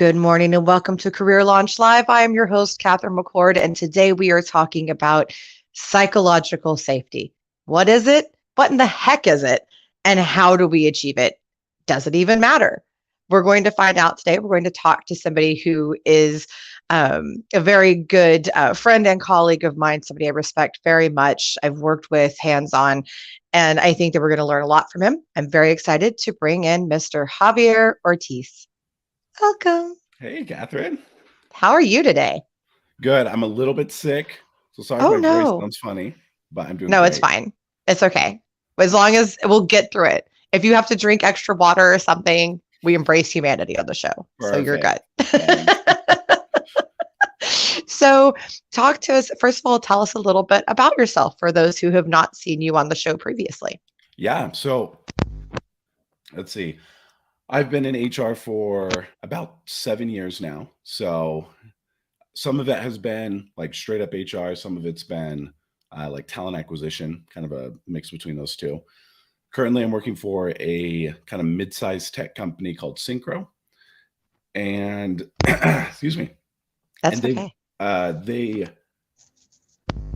Good morning and welcome to Career Launch Live. I am your host, Catherine McCord, and today we are talking about psychological safety. What is it? What in the heck is it? And how do we achieve it? Does it even matter? We're going to find out today. We're going to talk to somebody who is a very good friend and colleague of mine, somebody I respect very much. I've worked with hands-on, and I think that we're going to learn a lot from him. I'm very excited to bring in Mr. Javier Ortiz. Welcome. Hey, Catherine. How are you today? Good. I'm a little bit sick, so sorry if Oh, my voice no. sounds funny, but I'm doing No, it's great. fine. It's okay. As long as we'll get through it. If you have to drink extra water or something, we embrace humanity on the show. So you're good. Perfect. Thanks. So talk to us. First of all, tell us a little bit about yourself for those who have not seen you on the show previously. Yeah, so let's see. I've been in HR for about 7 years now. So some of it has been like straight up HR, some of it's been like talent acquisition, kind of a mix between those two. Currently, I'm working for a kind of mid-sized tech company called Syncro. And excuse me. That's And okay.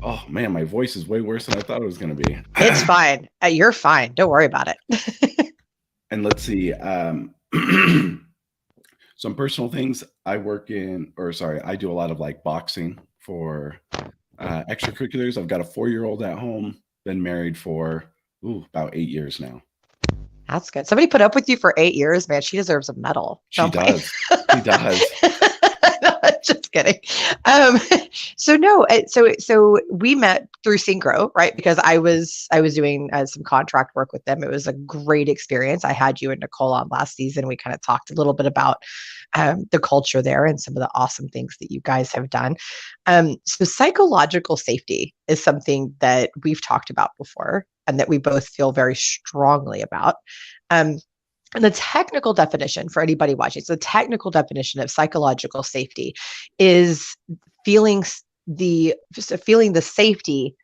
oh man, my voice is way worse than I thought it was going to be. It's fine. You're fine. Don't worry about it. And let's see, some personal things. I do a lot of like boxing for extracurriculars. I've got a 4-year-old at home, been married for about 8 years now. That's good. Somebody put up with you for 8 years, man. She deserves a medal. She does. She does. No, just kidding. So we met through Syncro, right? Because I was doing some contract work with them. It was a great experience. I had you and Nicole on last season. We kind of talked a little bit about the culture there and some of the awesome things that you guys have done. So psychological safety is something that we've talked about before and that we both feel very strongly about. And the technical definition for anybody watching, so the technical definition of psychological safety is feeling the safety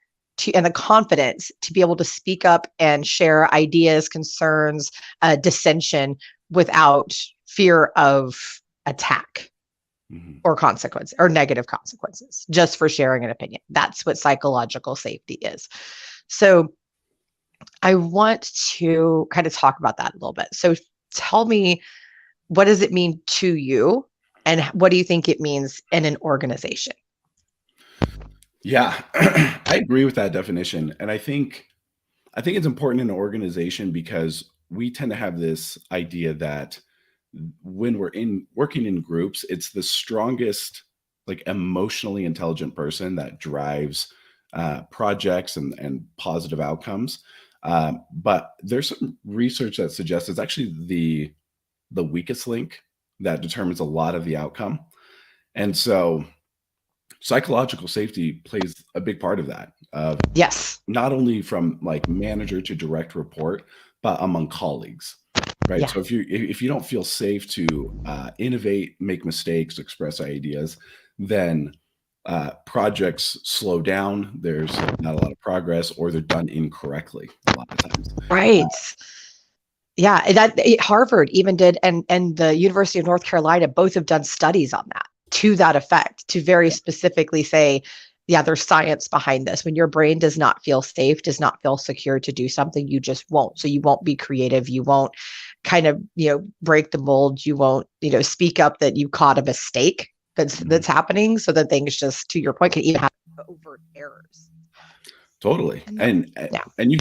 and the confidence to be able to speak up and share ideas, concerns, dissension without fear of attack or consequence or negative consequences just for sharing an opinion. That's what psychological safety is. So I want to kind of talk about that a little bit. So tell me, what does it mean to you? And what do you think it means in an organization? Yeah, I agree with that definition. And I think it's important in an organization because we tend to have this idea that when we're working in groups, it's the strongest, like emotionally intelligent person that drives projects and positive outcomes. But there's some research that suggests it's actually the weakest link that determines a lot of the outcome. And so psychological safety plays a big part of that. Yes. Not only from like manager to direct report, but among colleagues, right? Yeah. So if you don't feel safe to innovate, make mistakes, express ideas, then projects slow down. There's not a lot of progress, or they're done incorrectly a lot of times. Right. Yeah, Harvard even did, and the University of North Carolina both have done studies on that to that effect, to very specifically say, yeah, there's science behind this. When your brain does not feel safe, does not feel secure to do something, you just won't. So you won't be creative. You won't kind of, break the mold. You won't, speak up that you caught a mistake that's happening. So that things, just to your point, can even have overt errors. Totally. And you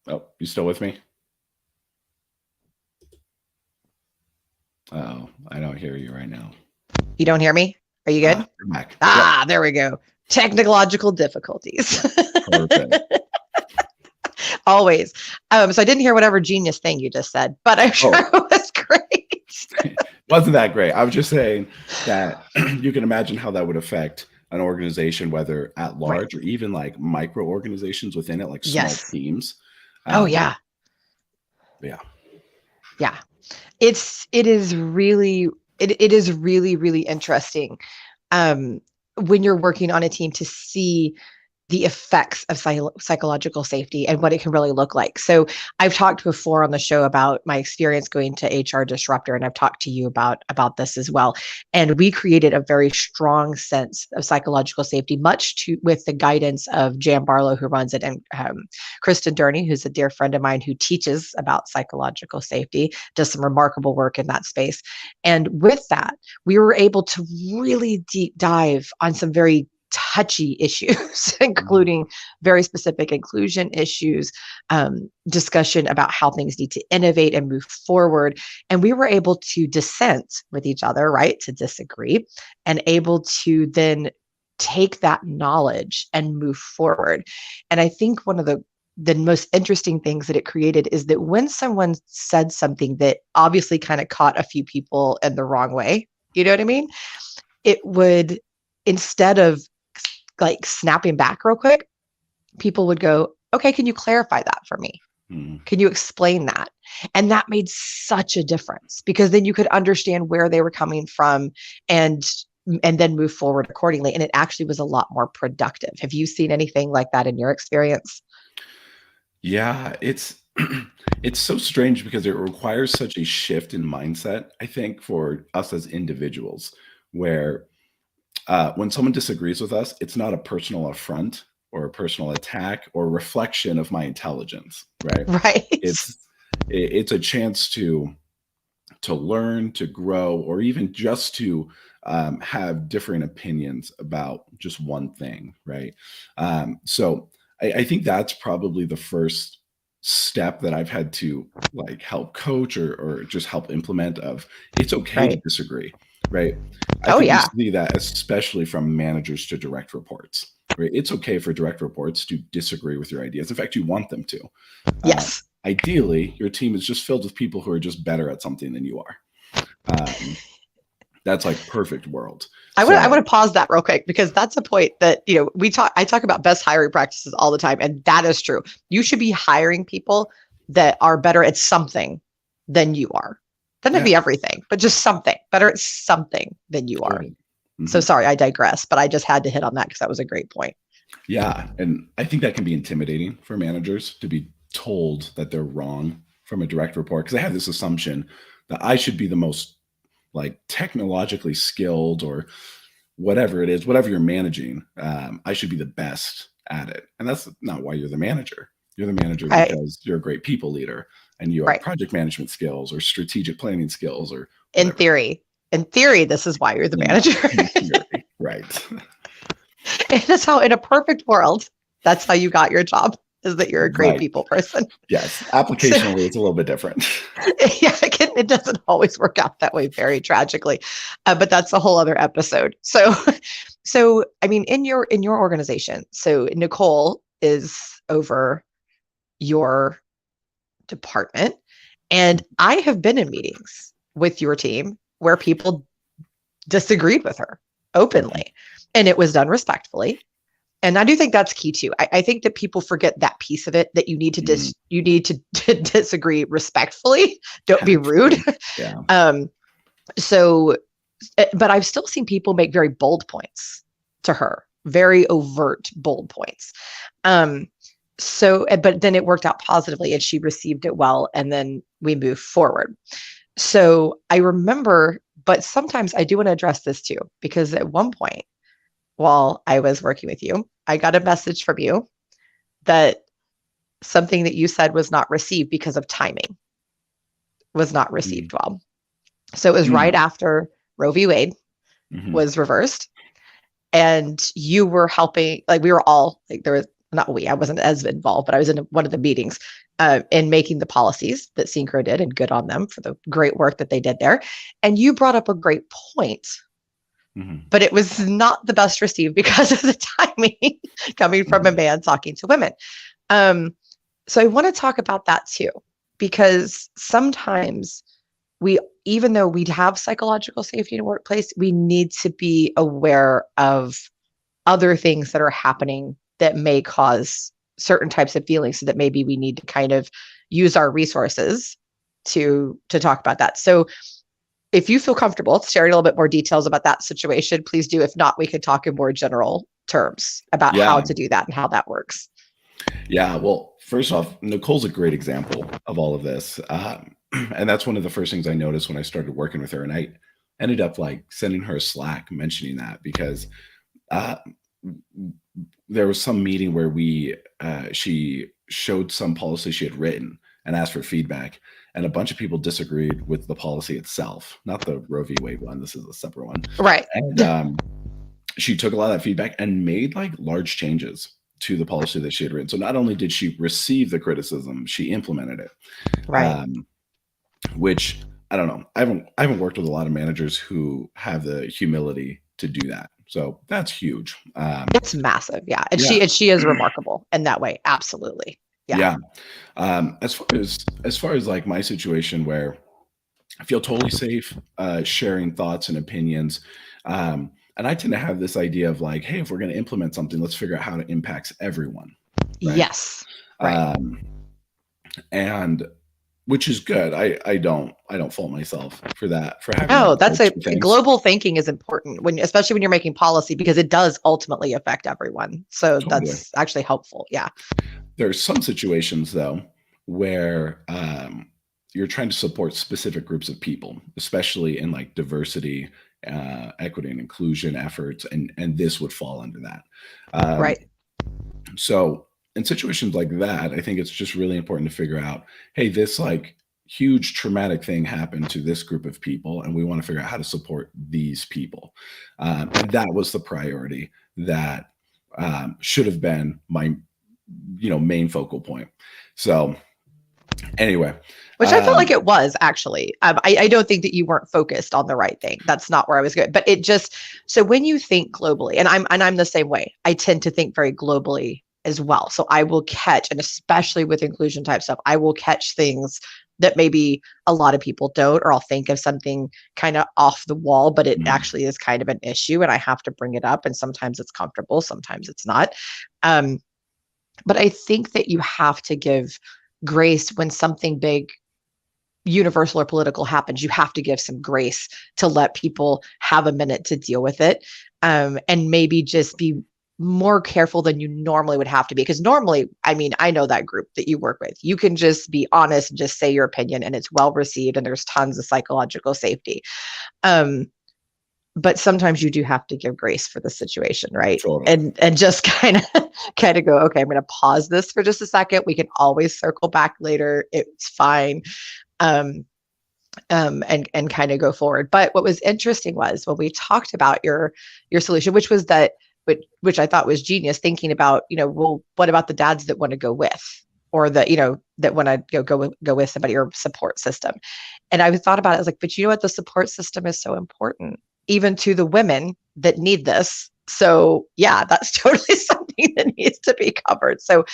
Oh, you still with me? Oh, I don't hear you right now. You don't hear me? Are you good? You're back. There we go. Technological difficulties. Perfect. Always. So I didn't hear whatever genius thing you just said, but I'm sure it was great. Wasn't that great? I was just saying that you can imagine how that would affect an organization, whether at large or even like micro organizations within it, like small teams. Yeah. It is really it is really, really interesting um, when you're working on a team to see the effects of psychological safety and what it can really look like. So I've talked before on the show about my experience going to HR Disruptor, and I've talked to you about this as well. And we created a very strong sense of psychological safety, much to with the guidance of Jan Barlow, who runs it, and Kristen Durney, who's a dear friend of mine who teaches about psychological safety, does some remarkable work in that space. And with that, we were able to really deep dive on some very touchy issues, including very specific inclusion issues, discussion about how things need to innovate and move forward. And we were able to dissent with each other, right? To disagree, and able to then take that knowledge and move forward. And I think one of the most interesting things that it created is that when someone said something that obviously kind of caught a few people in the wrong way, you know what I mean? It would, instead of like snapping back real quick, people would go, okay, can you clarify that for me? Can you explain that? And that made such a difference, because then you could understand where they were coming from and then move forward accordingly. And it actually was a lot more productive. Have you seen anything like that in your experience? Yeah, it's it's so strange because it requires such a shift in mindset, I think, for us as individuals, where when someone disagrees with us, it's not a personal affront or a personal attack or reflection of my intelligence, right? Right. It's it's a chance to learn, to grow, or even just to have different opinions about just one thing, right? So I think that's probably the first step that I've had to like help coach or just help implement of it's okay to Right. disagree, right? I Oh think we yeah. see that especially from managers to direct reports, right? It's okay for direct reports to disagree with your ideas. In fact, you want them to. Uh, Yes. Ideally, your team is just filled with people who are just better at something than you are. Um, that's like perfect world. I So want to pause that real quick, because that's a point that, I talk about best hiring practices all the time, and that is true. You should be hiring people that are better at something than you are. Doesn't yeah, be everything, but just something better at something than you are. totally. So Mhm. sorry, I digress, but I just had to hit on that because that was a great point. Yeah, and I think that can be intimidating for managers to be told that they're wrong from a direct report because they have this assumption that I should be the most like technologically skilled or whatever it is, whatever you're managing, I should be the best at it. And that's not why you're the manager. You're the manager Right. because you're a great people leader and you have Right. project management skills or strategic planning skills or In whatever. theory. In theory, this is why you're the In, manager. in theory, right? And that's how, in a perfect world, that's how you got your job, is that you're a great Right. people person. Yes. So Applicationally, it's a little bit different. yeah, it doesn't always work out that way, very tragically, but that's a whole other episode. So, so I mean, in your organization, so Nicole is over your department, and I have been in meetings with your team where people disagreed with her Mhm. openly, and it was done respectfully. And I do think that's key too. I think that people forget that piece of it, that you need to Mhm. you need to disagree respectfully. Don't be rude. Absolutely. Yeah. um, so, but I've still seen people make very bold points to her, very overt bold points. Um, but then it worked out positively, and she received it well, and then we moved forward. So I remember, but sometimes I do want to address this too, because at one point while I was working with you, I got a message from you that something that you said was not received because of timing, was not Mhm. received well. So it was right Mm. after Roe v. Wade Mhm. was reversed, and you were helping, like we were all like, there was not we, I wasn't as involved, but I was in one of the meetings in making the policies that Syncro did, and good on them for the great work that they did there. And you brought up a great point, Mhm. but it was not the best received because of the timing coming from a Mhm. man talking to women. Um, so I want to talk about that too, because sometimes we, even though we have psychological safety in the workplace, we need to be aware of other things that are happening that may cause certain types of feelings, so that maybe we need to kind of use our resources to talk about that. So if you feel comfortable sharing a little bit more details about that situation, please do. If not, we could talk in more general terms about how Yeah. to do that and how that works. Yeah. Well, first off, Nicole's a great example of all of this. And that's one of the first things I noticed when I started working with her. And I ended up like sending her a Slack mentioning that because uh, there was some meeting where she showed some policy she had written and asked for feedback. And a bunch of people disagreed with the policy itself, not the Roe v. Wade one. This is a separate one. Right. And she took a lot of that feedback and made like large changes to the policy that she had written. So not only did she receive the criticism, she implemented it. Right. Which I don't know. I haven't worked with a lot of managers who have the humility to do that. So that's huge. It's massive. Yeah. And Yeah. she is remarkable in that way. Absolutely. Yeah. Yeah. As far as like my situation where I feel totally safe sharing thoughts and opinions. And I tend to have this idea of like, hey, if we're going to implement something, let's figure out how it impacts everyone. Right. Yes. Right. And which is good. I don't fault myself for that, for having No, that that's approach to things. global thinking is important especially when you're making policy, because it does ultimately affect everyone. So Totally. that's actually helpful. Yeah. There's some situations though where you're trying to support specific groups of people, especially in like diversity, equity and inclusion efforts, and this would fall under that. Right. So in situations like that, I think it's just really important to figure out, hey, this like huge traumatic thing happened to this group of people, and we want to figure out how to support these people. And that was the priority that should have been my main focal point. So anyway, which I felt like it was actually. I don't think that you weren't focused on the right thing. That's not where I was going. But it just, so when you think globally, and I'm the same way, I tend to think very globally as well. So I will catch, and especially with inclusion type stuff, I will catch things that maybe a lot of people don't, or I'll think of something kind of off the wall, but it actually is kind of an issue and I have to bring it up. And sometimes it's comfortable, sometimes it's not. But I think that you have to give grace when something big, universal or political happens. You have to give some grace to let people have a minute to deal with it, and maybe just be more careful than you normally would have to be. Because normally, I mean, I know that group that you work with, you can just be honest and just say your opinion and it's well received and there's tons of psychological safety. But sometimes you do have to give grace for the situation, right? Totally. And just kind of go, okay, I'm going to pause this for just a second. We can always circle back later. It's fine. And kind of go forward. But what was interesting was when we talked about your solution, which was that, which I thought was genius, thinking about, well, what about the dads that want to go with, or that, that want to go with somebody, or support system. And I thought about it, I was like, but you know what? The support system is so important, even to the women that need this. So yeah, that's totally something that needs to be covered. So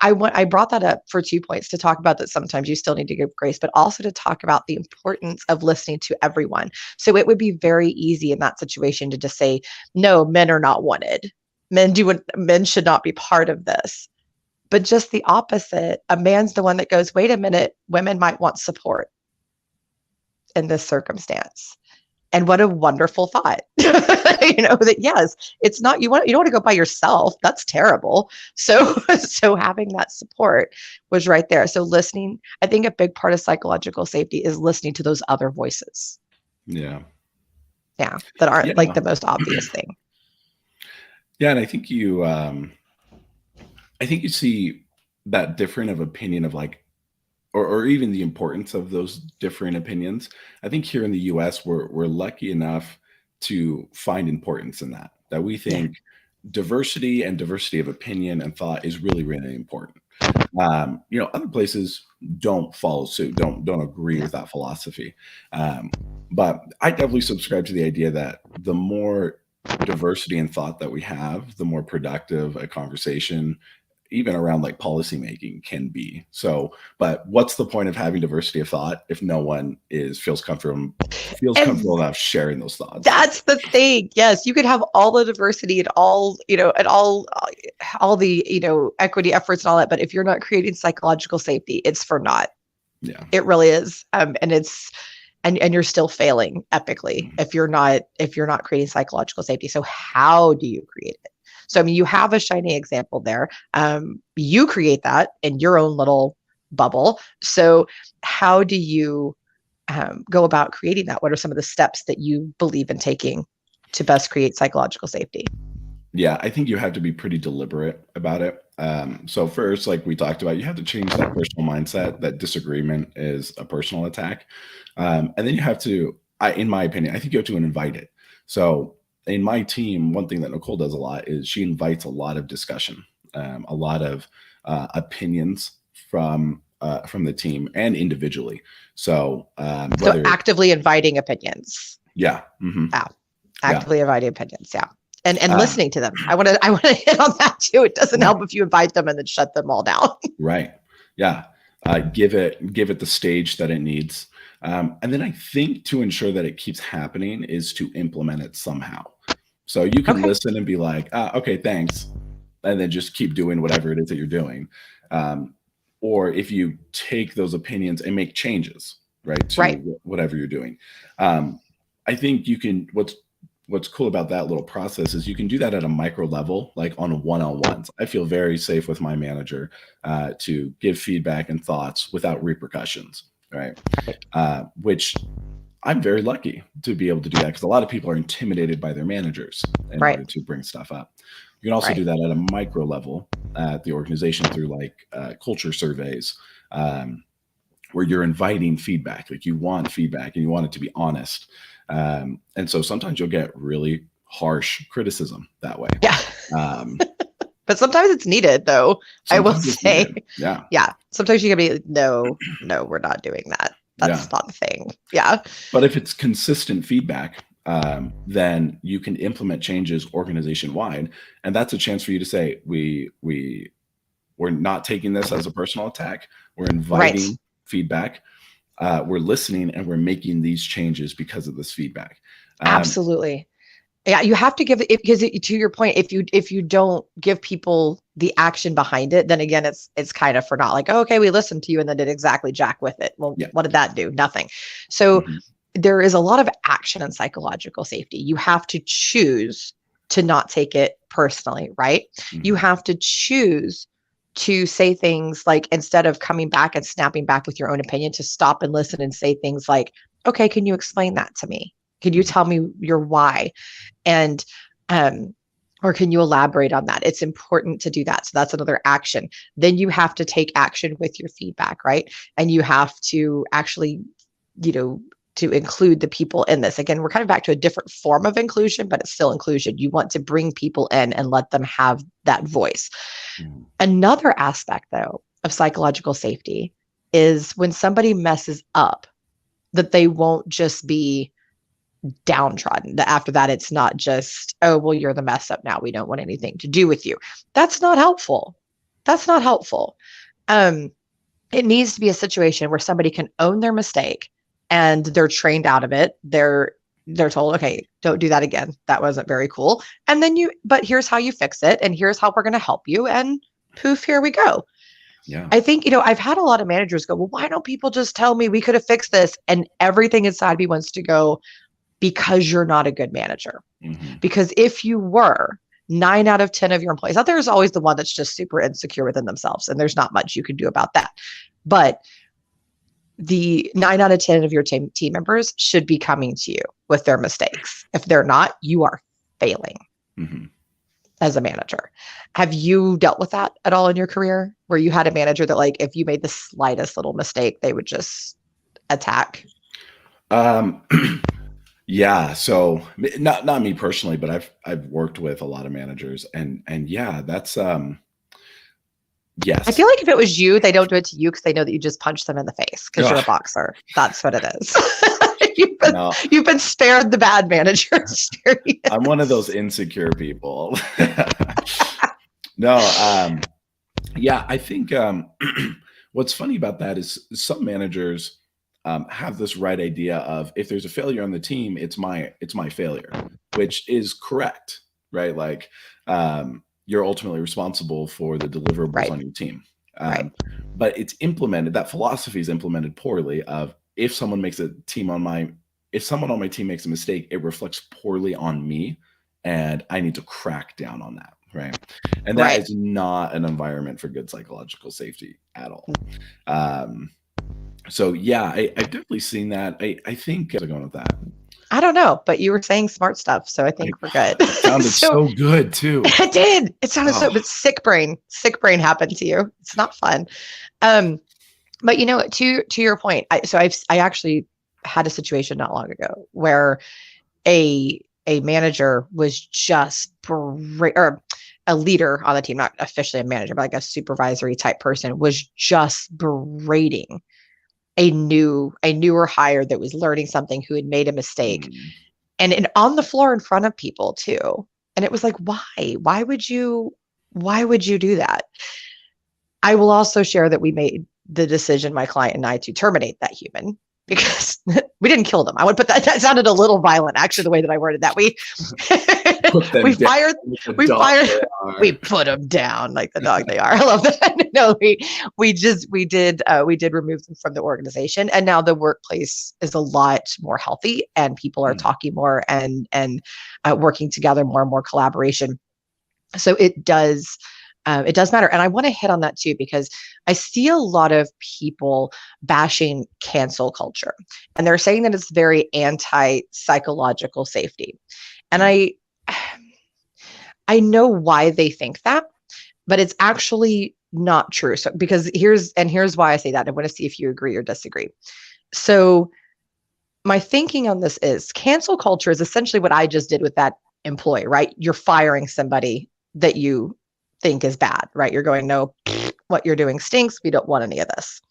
I brought that up for 2 points, to talk about that sometimes you still need to give grace, but also to talk about the importance of listening to everyone. So it would be very easy in that situation to just say, no, men are not wanted. Men should not be part of this. But just the opposite, a man's the one that goes, wait a minute, women might want support in this circumstance. And what a wonderful thought, that yes, it's not, you don't want to go by yourself. That's terrible. So having that support was right there. So listening, I think a big part of psychological safety is listening to those other voices. Yeah. Yeah. That aren't like the most obvious thing. Yeah. And I think you see that different of opinion of like, or even the importance of those different opinions. I think here in the US, we're lucky enough to find importance in that we think diversity of opinion and thought is really, really important. Other places don't follow suit, don't agree with that philosophy. But I definitely subscribe to the idea that the more diversity in thought that we have, the more productive a conversation, even around like policy making, can be. So, but what's the point of having diversity of thought if no one feels comfortable enough sharing those thoughts? That's the thing. Yes, you could have all the diversity and all the equity efforts and all that, but if you're not creating psychological safety, it's for naught. Yeah, it really is. And and you're still failing epically if you're not creating psychological safety. So how do you create it? So I mean, you have a shining example there. You create that in your own little bubble. So how do you go about creating that? What are some of the steps that you believe in taking to best create psychological safety? Yeah, I think you have to be pretty deliberate about it. So first, like we talked about, you have to change that personal mindset that disagreement is a personal attack. And then you have to, in my opinion, I think you have to invite it. So in my team, one thing that Nicole does a lot is she invites a lot of discussion, a lot of opinions from the team and individually. So So actively inviting opinions. Yeah. Mm-hmm. Yeah. Actively inviting opinions. Yeah. And listening to them. I want to hit on that too. It doesn't help if you invite them and then shut them all down. Right. Yeah. Give it the stage that it needs. And then I think to ensure that it keeps happening is to implement it somehow. So you can listen and be like, okay, thanks. And then just keep doing whatever it is that you're doing. Or if you take those opinions and make changes, right, to whatever you're doing. I think you can, what's cool about that little process is you can do that at a micro level, like on one-on-ones. I feel very safe with my manager to give feedback and thoughts without repercussions, right? Which I'm very lucky to be able to do that because a lot of people are intimidated by their managers in order to bring stuff up. You can also do that at a micro level at the organization through like culture surveys where you're inviting feedback, like you want feedback and you want it to be honest. And so sometimes you'll get really harsh criticism that way. Yeah. But sometimes it's needed though. I will say, yeah. Sometimes you can be, no, we're not doing that. That's not the thing. Yeah. But if it's consistent feedback, then you can implement changes organization wide. And that's a chance for you to say, we're not taking this as a personal attack. We're inviting feedback. We're listening and we're making these changes because of this feedback. Absolutely. Yeah, you have to give it because to your point, if you don't give people the action behind it, then again, it's kind of for not like, oh, okay, we listened to you and then did exactly jack with it. Well, what did that do? Nothing. So there is a lot of action in psychological safety. You have to choose to not take it personally, right? You have to choose to say things like, instead of coming back and snapping back with your own opinion, to stop and listen and say things like, okay, can you explain that to me? Can you tell me your why? And, or can you elaborate on that? It's important to do that. So that's another action. Then you have to take action with your feedback, right? And you have to actually, to include the people in this. Again, we're kind of back to a different form of inclusion, but it's still inclusion. You want to bring people in and let them have that voice. Another aspect, though, of psychological safety is when somebody messes up, that they won't just be downtrodden. After that, it's not just, oh, well, you're the mess up now. We don't want anything to do with you. That's not helpful. That's not helpful. It needs to be a situation where somebody can own their mistake and they're trained out of it. They're told, okay, don't do that again. That wasn't very cool. And then but here's how you fix it. And here's how we're going to help you. And poof, here we go. Yeah. I think, I've had a lot of managers go, well, why don't people just tell me we could have fixed this? And everything inside me wants to go, because you're not a good manager. Because if you were, 9 out of 10 of your employees, out there is always the one that's just super insecure within themselves. And there's not much you can do about that. But the 9 out of 10 of your team members should be coming to you with their mistakes. If they're not, you are failing as a manager. Have you dealt with that at all in your career, where you had a manager that, like, if you made the slightest little mistake, they would just attack? Yeah. So not me personally, but I've worked with a lot of managers and yeah, that's, yes. I feel like if it was you, they don't do it to you because they know that you just punch them in the face because you're a boxer. That's what it is. You've been spared the bad manager experience. I'm one of those insecure people. No. Yeah, I think what's funny about that is some managers have this right idea of, if there's a failure on the team, it's my failure, which is correct, right? Like you're ultimately responsible for the deliverables on your team. But it's implemented, that philosophy is implemented poorly of, if someone makes a team on my if someone on my team makes a mistake, it reflects poorly on me, and I need to crack down on that, right? And that Right. is not an environment for good psychological safety at all. Um, so yeah, I've definitely seen that. I think how's it going with that? I don't know, but you were saying smart stuff, so I I think we're good. It sounded So so good too. it did. It sounded Oh, so, but sick brain happened to you. It's not fun. Um, but you know, to your point, I actually had a situation not long ago where a manager was just or a leader on the team, not officially a manager, but like a supervisory type person, was just berating a newer hire that was learning something who had made a mistake, mm, and on the floor in front of people too. And it was like, why would you do that? I will also share that we made the decision, my client and I, to terminate that human because we didn't kill them. I would put that sounded a little violent, actually, the way that I worded that. put We them down fired, like the we dog fired, they we are. put them down like the dog they are. I love that. No, we did remove them from the organization, and now the workplace is a lot more healthy, and people are Mm, talking more and working together more and more collaboration. So it does matter. And I want to hit on that too, because I see a lot of people bashing cancel culture, and they're saying that it's very anti psychological safety. And mm, I know why they think that, but it's actually not true. So because here's why I say that. I want to see if you agree or disagree. So my thinking on this is cancel culture is essentially what I just did with that employee, right? You're firing somebody that you think is bad, right? You're going, no, what you're doing stinks. We don't want any of this.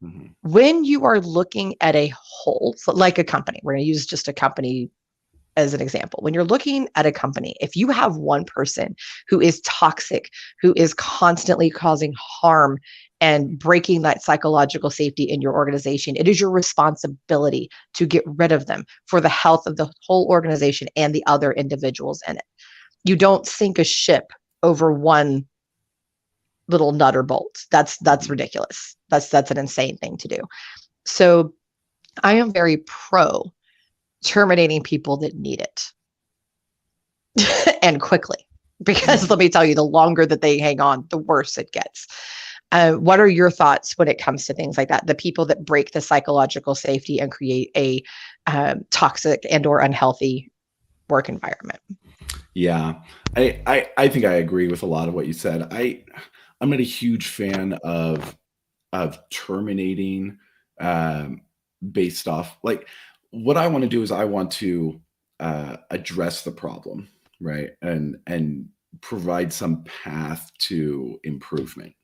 mhm, When you are looking at a whole, so like a company, we're going to use just a company as an example. When you're looking at a company, if you have one person who is toxic, who is constantly causing harm and breaking that psychological safety in your organization, it is your responsibility to get rid of them for the health of the whole organization and the other individuals in it. You don't sink a ship over one little nut or bolt. That's mhm. ridiculous. That's an insane thing to do. So I am very pro terminating people that need it and quickly. Because Yeah. let me tell you, the longer that they hang on, the worse it gets. What are your thoughts when it comes to things like that? The people that break the psychological safety and create a toxic and or unhealthy work environment. Yeah. I think I agree with a lot of what you said. I'm not a huge fan of terminating um, based off like what I want to do is I want to address the problem, right? And provide some path to improvement.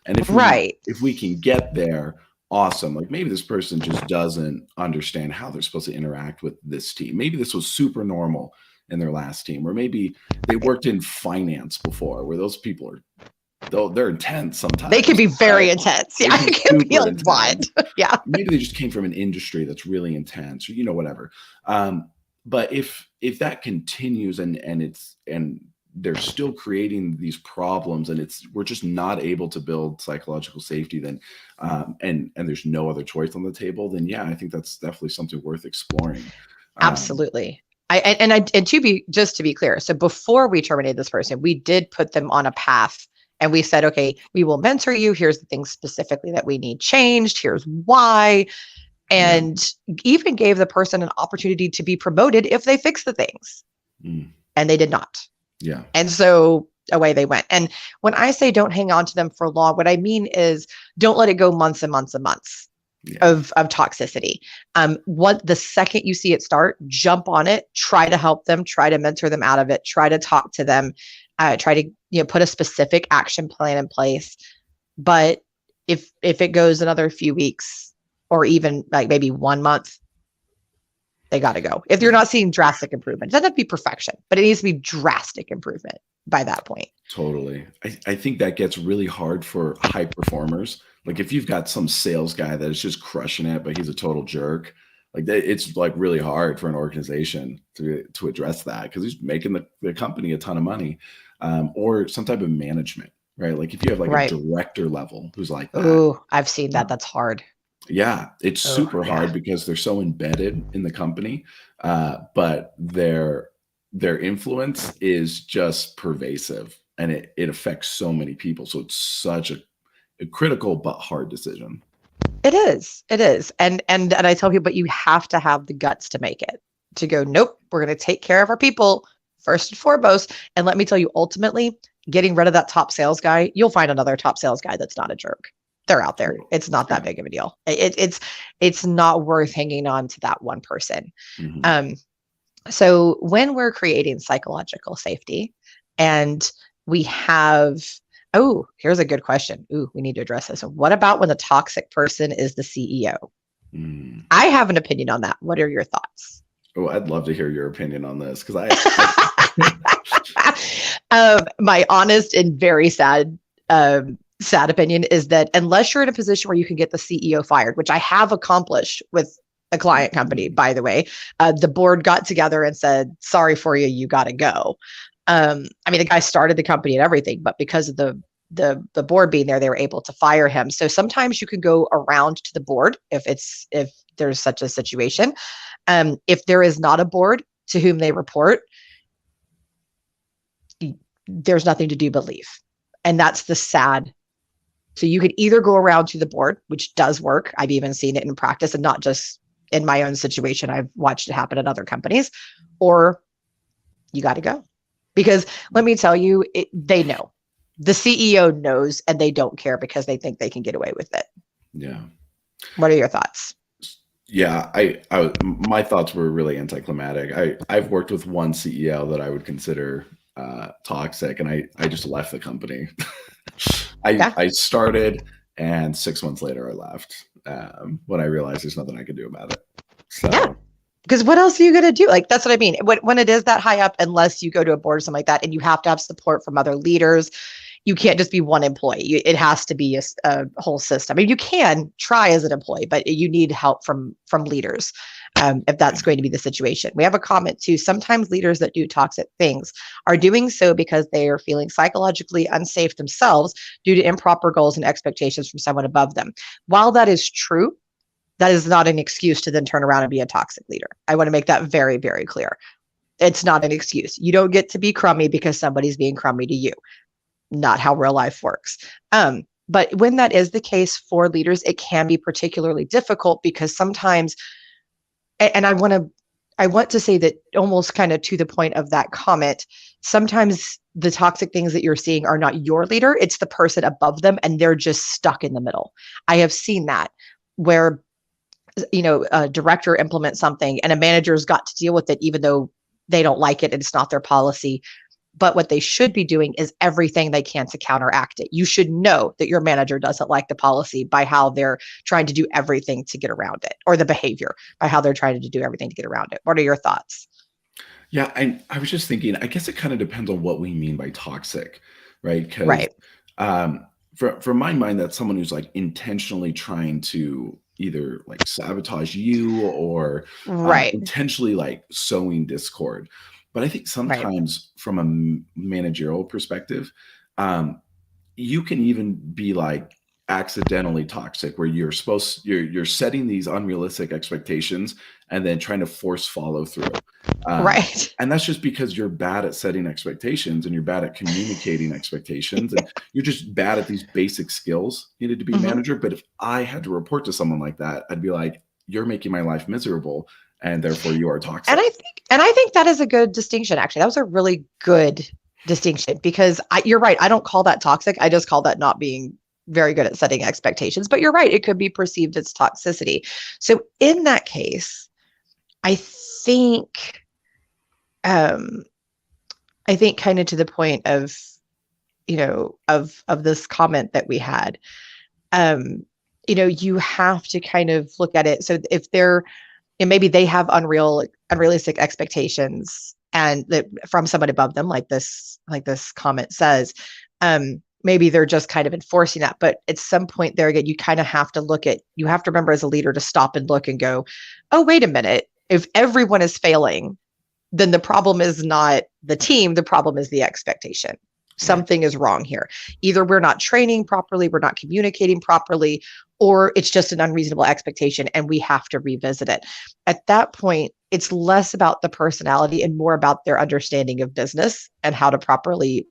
And Right. if we can get there, awesome. Like maybe this person just doesn't understand how they're supposed to interact with this team. Maybe this was super normal in their last team, or maybe they worked in finance before, where those people are though they're intense They can sometimes, be right? very intense. They Yeah, can be it can be a super lot. intense. Yeah. Maybe they just came from an industry that's really intense, or whatever. But if that continues and they're still creating these problems and we're just not able to build psychological safety, then and there's no other choice on the table, then yeah, I think that's definitely something worth exploring. Um, Absolutely. And to be clear, so before we terminated this person, we did put them on a path and we said, okay, we will mentor you. Here's the things specifically that we need changed. Here's why. yeah. And even gave the person an opportunity to be promoted if they fix the things. Mm, And they did not. yeah. And so away they went. And when I say don't hang on to them for long, what I mean is don't let it go months and months and months Yeah. of toxicity. What the second you see it start, jump on it, try to help them, try to mentor them out of it, try to talk to them, try to put a specific action plan in place. But if it goes another few weeks or even like maybe 1 month, they got to go. If you're Yeah. not seeing drastic improvement, it doesn't have to be perfection, but it needs to be drastic improvement by that point. Totally. I think that gets really hard for high performers. Like if you've got some sales guy that is just crushing it, but he's a total jerk, like it's like really hard for an organization to address that because he's making the company a ton of money, or some type of management, right? Like if you have like a Right. director level who's like that, Oh, I've seen that. uh, That's hard. Yeah, it's Oh, super yeah. hard because they're so embedded in the company, but their influence is just pervasive, and it affects so many people. So it's such a critical but hard decision. It is. It is. And I tell people, but you have to have the guts to make it. To go, nope, we're going to take care of our people first and foremost. And let me tell you, ultimately, getting rid of that top sales guy, you'll find another top sales guy that's not a jerk. They're out there. Well, It's not that yeah. big of a deal. It's not worth hanging on to that one person. Mhm. Um, so when we're creating psychological safety and we have, oh, here's a good question. Ooh, we need to address this. What about when the toxic person is the CEO? Mm. I have an opinion on that. What are your thoughts? Oh, I'd love to hear your opinion on this because I My honest and very sad opinion is that unless you're in a position where you can get the CEO fired, which I have accomplished with a client company, Mm. by the way, the board got together and said, "Sorry for you, you got to go." I mean, the guy started the company and everything, but because of the board being there, they were able to fire him. So sometimes you can go around to the board if there's such a situation. If there is not a board to whom they report, there's nothing to do but leave. And that's the sad. So you could either go around to the board, which does work. I've even seen it in practice and not just in my own situation. I've watched it happen at other companies, or you got to go. Because let me tell you, they know. The CEO knows and they don't care because they think they can get away with it. Yeah. What are your thoughts? Yeah, my thoughts were really anticlimactic. I've worked with one CEO that I would consider toxic, and I just left the company. Yeah. I started, and 6 months later I left when I realized there's nothing I could do about it. Yeah. So Because what else are you going to do? Like, that's what I mean. When it is that high up, unless you go to a board or something like that, and you have to have support from other leaders, you can't just be one employee. It has to be a whole system. I mean, you can try as an employee, but you need help from leaders if that's going to be the situation. We have a comment too. Sometimes leaders that do toxic things are doing so because they are feeling psychologically unsafe themselves due to improper goals and expectations from someone above them. While that is true, that is not an excuse to then turn around and be a toxic leader. I want to make that very, very clear. It's not an excuse. You don't get to be crummy because somebody's being crummy to you. Not how real life works. But when that is the case for leaders, it can be particularly difficult because sometimes, and I want to say that almost kind of to the point of that comment, sometimes the toxic things that you're seeing are not your leader, it's the person above them, and they're just stuck in the middle. I have seen that where a director implements something and a manager's got to deal with it, even though they don't like it and it's not their policy. But what they should be doing is everything they can to counteract it. You should know that your manager doesn't like the policy by how they're trying to do everything to get around it, or the behavior by how they're trying to do everything to get around it. What are your thoughts? yeah, I was just thinking, I guess it kind of depends on what we mean by toxic, right? Because Right. from my mind, that's someone who's like intentionally trying to either like sabotage you or Right. intentionally like sowing discord. But I think Right. sometimes from a managerial perspective, um, you can even be like accidentally toxic where you're setting these unrealistic expectations and then trying to force follow through. Um, Right. and that's just because you're bad at setting expectations and you're bad at communicating expectations and you're just bad at these basic skills needed to be a Mhm. manager. But if I had to report to someone like that, I'd be like, you're making my life miserable and therefore you are And toxic. I think that is a good distinction. Actually, that was a really good distinction because you're right. I don't call that toxic. I just call that not being very good at setting expectations. But you're right. It could be perceived as toxicity. So in that case, I think, um, I think kind of to the point of, of this comment that we had, um, you have to kind of look at it. So if they're, and maybe they have unrealistic expectations and that from someone above them, like this comment says, maybe they're just kind of enforcing that. But at some point there again, you kind of have to you have to remember as a leader to stop and look and go, oh, wait a minute. If everyone is failing, then the problem is not the team, the problem is the expectation. Right. Something is wrong here. Either we're not training properly, we're not communicating properly, or it's just an unreasonable expectation and we have to revisit it. At that point, it's less about the personality and more about their understanding of business and how to properly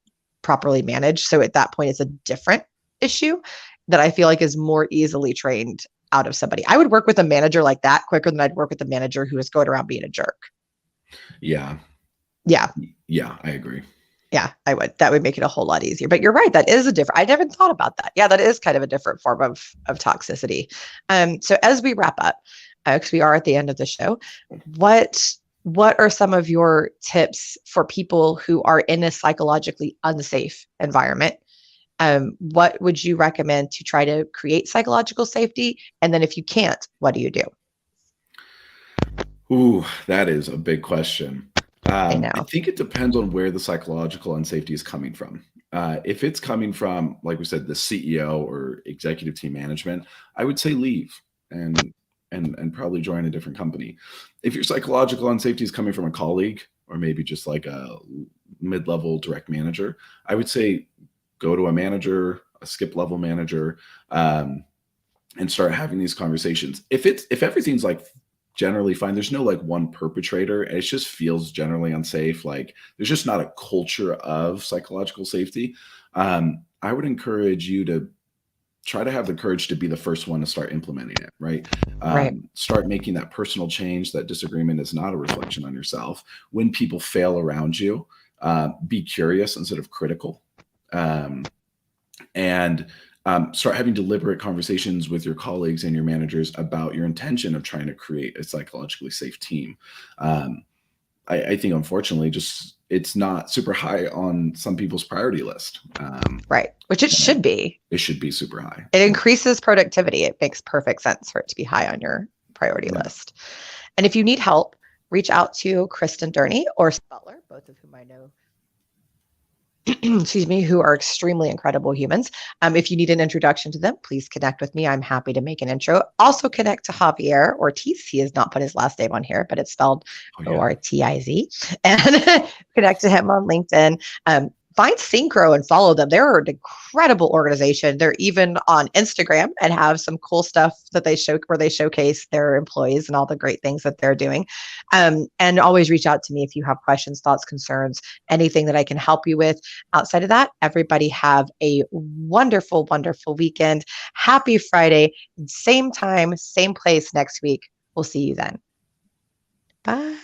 manage. So at that point, it's a different issue that I feel like is more easily trained out of somebody. I would work with a manager like that quicker than I'd work with a manager who is going around being a jerk. Yeah. Yeah. Yeah, I agree. Yeah, I would. That would make it a whole lot easier. But you're right. That is a different. I never thought about that. Yeah, that is kind of a different form of toxicity. So as we wrap up, because we are at the end of the show, what are some of your tips for people who are in a psychologically unsafe environment? What would you recommend to try to create psychological safety? And then if you can't, what do you do? Ooh, that is a big question. I I know. think it depends on where the psychological unsafety is coming from. If it's coming from, like we said, the CEO or executive team management, I would say leave and and probably join a different company. If your psychological unsafety is coming from a colleague or maybe just like a mid-level direct manager, I would say go to a manager, a skip level manager, and start having these conversations. If everything's like generally fine, there's no like one perpetrator. It just feels generally unsafe. Like there's just not a culture of psychological safety. I would encourage you to try to have the courage to be the first one to start implementing it, right? Right. Start making that personal change. That disagreement is not a reflection on yourself. When people fail around you, be curious instead of critical. And start having deliberate conversations with your colleagues and your managers about your intention of trying to create a psychologically safe team. I think, unfortunately, just it's not super high on some people's priority list. Right. Which it should be. It should be super high. It increases productivity. It makes perfect sense for it to be high on your priority list. And if you need help, reach out to Kristen Durney or Butler, both of whom I know excuse me, who are extremely incredible humans. If you need an introduction to them, please connect with me. I'm happy to make an intro. Also connect to Javier Ortiz. He has not put his last name on here, but it's spelled Ortiz. And connect to him on LinkedIn. Find Syncro and follow them. They're an incredible organization. They're even on Instagram and have some cool stuff that they show where they showcase their employees and all the great things that they're doing. And always reach out to me if you have questions, thoughts, concerns, anything that I can help you with. Outside of that, everybody have a wonderful, wonderful weekend. Happy Friday. Same time, same place next week. We'll see you then. Bye.